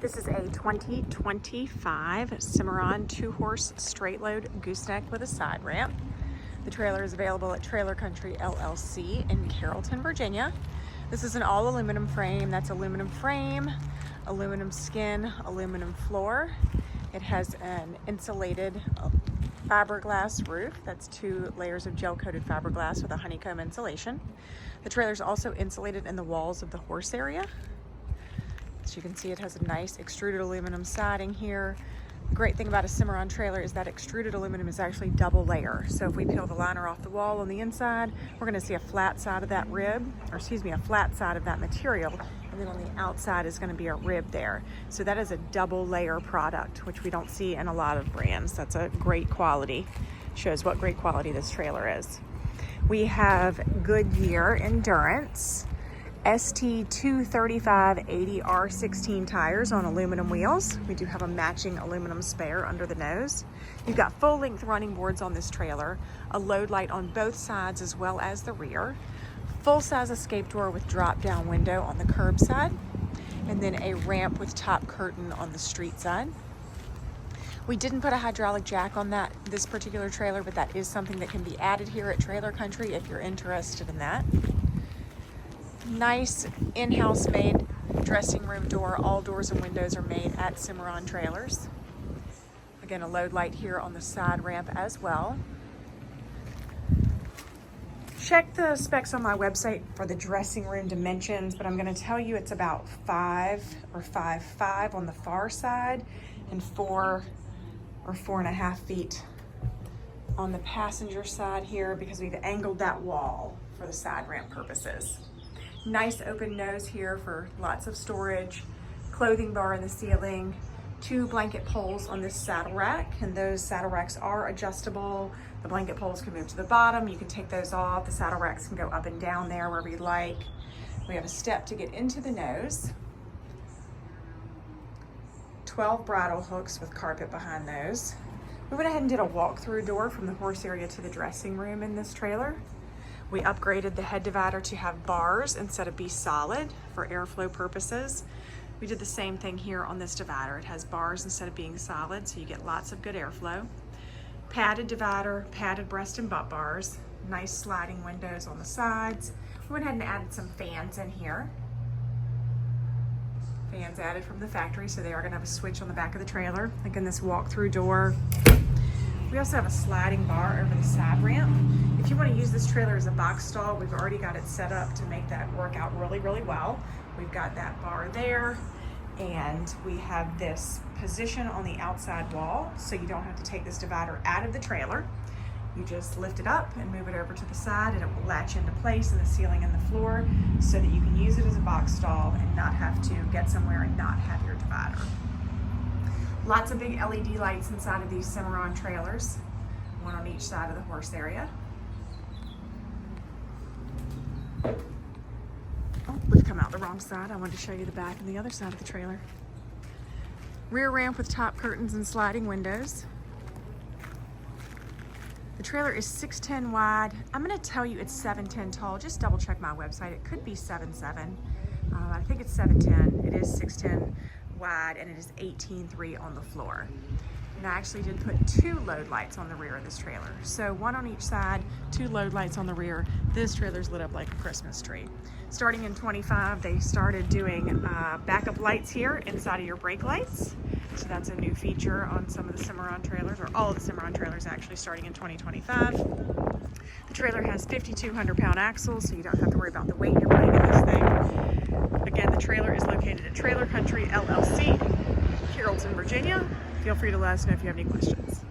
This is a 2025 Cimarron 2-horse straight load gooseneck with a side ramp. The trailer is available at Trailer Country LLC in Carrollton, Virginia. This is an all aluminum frame. That's aluminum frame, aluminum skin, aluminum floor. It has an insulated fiberglass roof. That's 2 layers of gel-coated fiberglass with a honeycomb insulation. The trailer is also insulated in the walls of the horse area. As you can see, it has a nice extruded aluminum siding here. The great thing about a Cimarron trailer is that extruded aluminum is actually double layer. So if we peel the liner off the wall on the inside, we're gonna see a flat side of that rib, or excuse me, a flat side of that material. And then on the outside is gonna be a rib there. So that is a double layer product, which we don't see in a lot of brands. That's a great quality. Shows what great quality this trailer is. We have Goodyear Endurance ST 235/80 R16 tires on aluminum wheels. We do have a matching aluminum spare under the nose. You've got full length running boards on this trailer, a load light on both sides as well as the rear, full size escape door with drop down window on the curb side, and then a ramp with top curtain on the street side. We didn't put a hydraulic jack on this particular trailer, but that is something that can be added here at Trailer Country if you're interested in that. Nice in-house made dressing room door. All doors and windows are made at Cimarron trailers. Again, a load light here on the side ramp as well. Check the specs on my website for the dressing room dimensions, but I'm going to tell you it's about 5 or 5'5" on the far side and 4 or 4.5 feet on the passenger side here, because we've angled that wall for the side ramp purposes. Nice open nose here for lots of storage, clothing bar in the ceiling, 2 blanket poles on this saddle rack, and those saddle racks are adjustable. The blanket poles can move to the bottom. You can take those off. The saddle racks can go up and down there wherever you'd like. We have a step to get into the nose. 12 bridle hooks with carpet behind those. We went ahead and did a walk-through door from the horse area to the dressing room in this trailer. We upgraded the head divider to have bars instead of be solid for airflow purposes. We did the same thing here on this divider. It has bars instead of being solid, so you get lots of good airflow. Padded divider, padded breast and butt bars, nice sliding windows on the sides. We went ahead and added some fans in here. Fans added from the factory, so they are gonna have a switch on the back of the trailer. Again, this walk-through door. We also have a sliding bar over the side ramp. If you want to use this trailer as a box stall, we've already got it set up to make that work out really, really well. We've got that bar there, and we have this position on the outside wall, so you don't have to take this divider out of the trailer. You just lift it up and move it over to the side, and it will latch into place in the ceiling and the floor so that you can use it as a box stall and not have to get somewhere and not have your divider. Lots of big LED lights inside of these Cimarron trailers, one on each side of the horse area. Oh, we've come out the wrong side. I wanted to show you the back and the other side of the trailer. Rear ramp with top curtains and sliding windows. The trailer is 6'10" wide. I'm gonna tell you it's 7'10" tall. Just double check my website. It could be 7'7". I think it's 7'10". It is 6'10" wide, and it is 18.3 on the floor. And I actually did put 2 load lights on the rear of this trailer. So 1 on each side, 2 load lights on the rear. This trailer's lit up like a Christmas tree. Starting in 25, they started doing backup lights here inside of your brake lights. So that's a new feature on some of the Cimarron trailers, or all of the Cimarron trailers actually, starting in 2025. The trailer has 5,200-pound axles, so you don't have to worry about the weight you're putting in this thing. Again, the trailer is located at Trailer Country LLC, Carrollton, Virginia. Feel free to let us know if you have any questions.